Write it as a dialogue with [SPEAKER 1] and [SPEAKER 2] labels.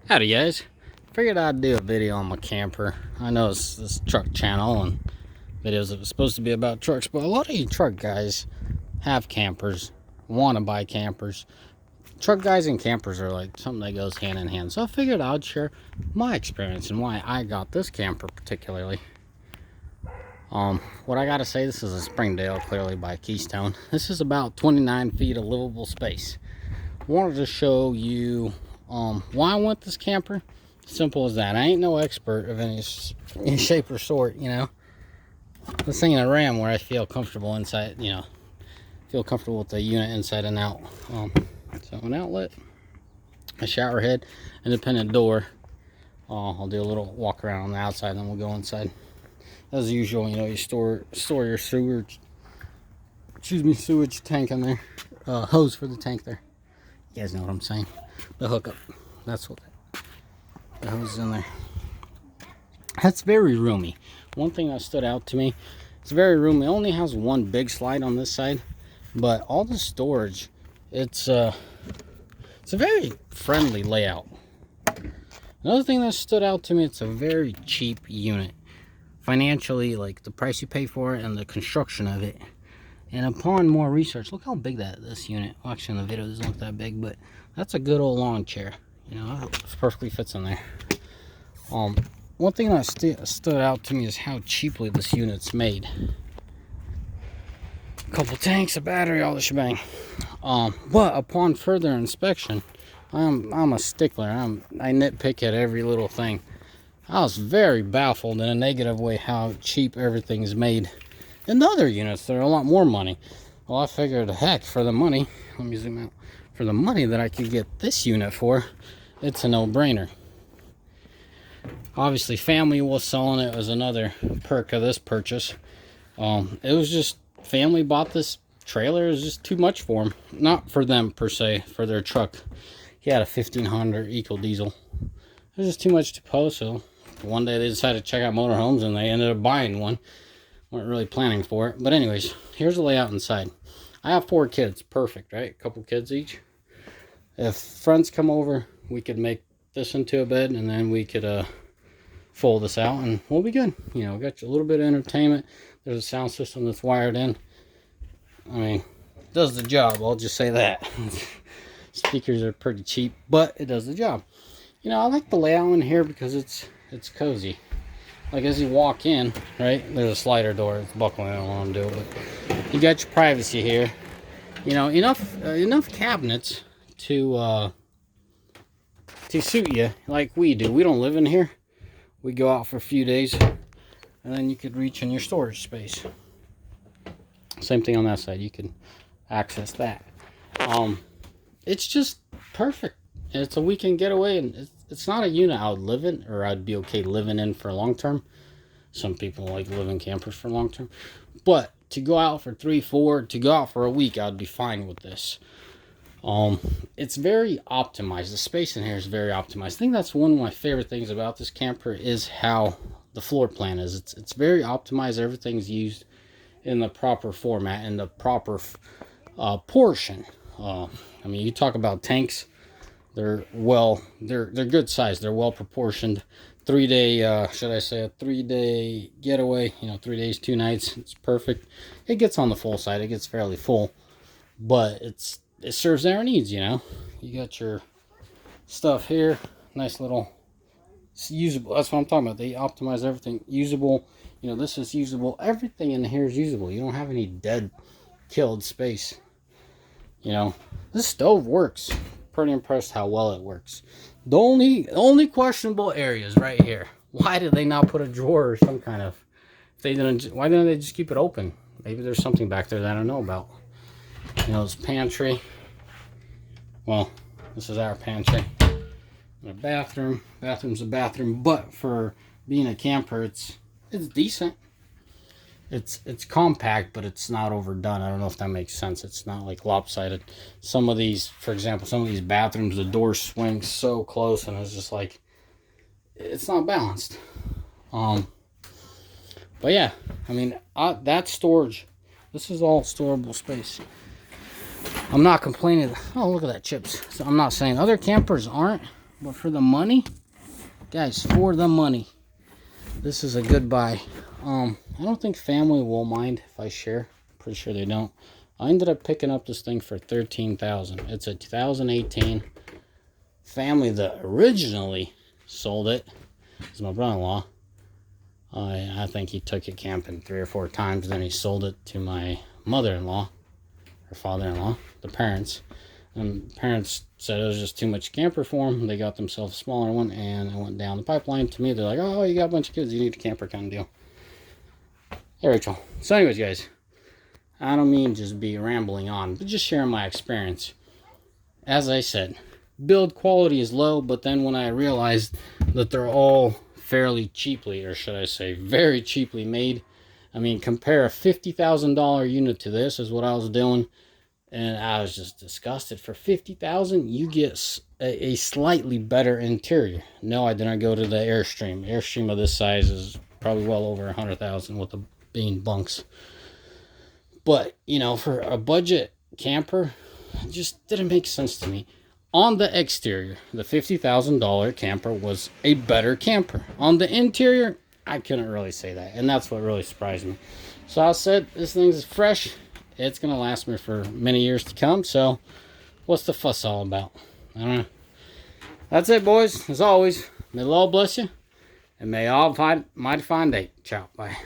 [SPEAKER 1] Howdy guys, figured I'd do a video on my camper. I know it's this truck channel and videos that are supposed to be about trucks, but a lot of you truck guys have campers, want to buy campers. Truck guys and campers are like something that goes hand in hand. So I figured I'd share my experience and why I got this camper particularly. What I gotta say, this is a Springdale, clearly by Keystone. This is about 29 feet of livable space. I wanted to show you why I want this camper. Simple as that. I ain't no expert of any shape or sort, you know. This ain't a Ram where I feel comfortable inside, you know, feel comfortable with the unit inside and out. So an outlet, a shower head, independent door. I'll do a little walk around on the outside, then we'll go inside. As usual, you know, you store your sewage tank in there, hose for the tank there. You guys know what I'm saying. The hookup, that's what the hose is in there. That's very roomy. One thing that stood out to me, it's very roomy. It only has one big slide on this side, but all the storage, it's a very friendly layout. Another thing that stood out to me, it's a very cheap unit. Financially, like the price you pay for it and the construction of it. And upon more research, look how big this unit, well, actually in the video doesn't look that big, but that's a good old lawn chair. You know, it perfectly fits in there. One thing that stood out to me is how cheaply this unit's made. A couple tanks, a battery, all the shebang. But upon further inspection, I'm a stickler. I nitpick at every little thing. I was very baffled in a negative way how cheap everything is made. And the other units, they're a lot more money. Well, I figured, heck, for the money, let me zoom out. For the money that I could get this unit for, it's a no-brainer. Obviously, family was selling it as another perk of this purchase. It was just, family bought this trailer. It was just too much for them. Not for them, per se, for their truck. He had a 1500 Eco Diesel. It was just too much to post, so one day they decided to check out motorhomes, and they ended up buying one. Weren't really planning for it. But anyways, here's the layout inside. I have 4 kids. Perfect, right? A couple kids each. If friends come over, we could make this into a bed, and then we could fold this out, and we'll be good. You know, got you a little bit of entertainment. There's a sound system that's wired in. I mean, it does the job. I'll just say that. Speakers are pretty cheap, but it does the job. You know, I like the layout in here because it's cozy. Like as you walk in, right, there's a slider door. It's buckling. I don't want to do it, but you got your privacy here. You know, enough cabinets to suit you like we do. We don't live in here. We go out for a few days, and then you could reach in your storage space. Same thing on that side. You can access that. It's just perfect. It's a weekend getaway, and it's not a unit I would live in, or I'd be okay living in for long term. Some people like living campers for long term. But to go out for 3-4, to go out for a week, I'd be fine with this. It's very optimized. The space in here is very optimized. I think that's one of my favorite things about this camper is how the floor plan is. It's very optimized. Everything's used in the proper format and the proper portion. I mean, you talk about tanks. They're good size. They're well proportioned. 3-day, should I say a 3-day getaway? You know, 3 days, 2 nights. It's perfect. It gets on the full side. It gets fairly full, but it serves their needs. You know, you got your stuff here. Nice little, it's usable. That's what I'm talking about. They optimize everything usable. You know, this is usable. Everything in here is usable. You don't have any dead, killed space. You know, this stove works. Pretty impressed how well it works. The only questionable areas right here. Why did they not put a drawer or some kind of, why didn't they just keep it open? Maybe there's something back there that I don't know about. You know, this pantry. Well, this is our pantry. And a bathroom. Bathroom's a bathroom, but for being a camper, it's decent. It's compact, but it's not overdone. I don't know if that makes sense. It's not like lopsided. Some of these, for example, some of these bathrooms, the door swings so close, and it's just like, it's not balanced. But yeah, I mean, that storage, this is all storable space. I'm not complaining. Oh, look at that, chips. So I'm not saying other campers aren't, But for the money, guys, for the money, this is a good buy. I don't think family will mind if I share. Pretty sure they don't. I ended up picking up this thing for $13,000. It's a 2018. Family that originally sold it is my brother-in-law. I think he took it camping 3 or 4 times. Then he sold it to my mother-in-law, her father-in-law, the parents. And parents said it was just too much camper for them. They got themselves a smaller one, and it went down the pipeline. To me, they're like, oh, you got a bunch of kids, you need a camper kind of deal. Hey, Rachel. So anyways, guys, I don't mean just be rambling on, but just sharing my experience. As I said, build quality is low, but then when I realized that they're all fairly cheaply, or should I say very cheaply made, I mean, compare a $50,000 unit to this is what I was doing, and I was just disgusted. For $50,000, you get a slightly better interior. No, I didn't go to the Airstream. Airstream of this size is probably well over $100,000 with the bean bunks. But, you know, for a budget camper, it just didn't make sense to me. On the exterior, the $50,000 camper was a better camper. On the interior, I couldn't really say that. And that's what really surprised me. So I said, this thing is fresh. It's going to last me for many years to come. So what's the fuss all about? I don't know. That's it, boys. As always, may the Lord bless you. And may all have a mighty fine day. Ciao. Bye.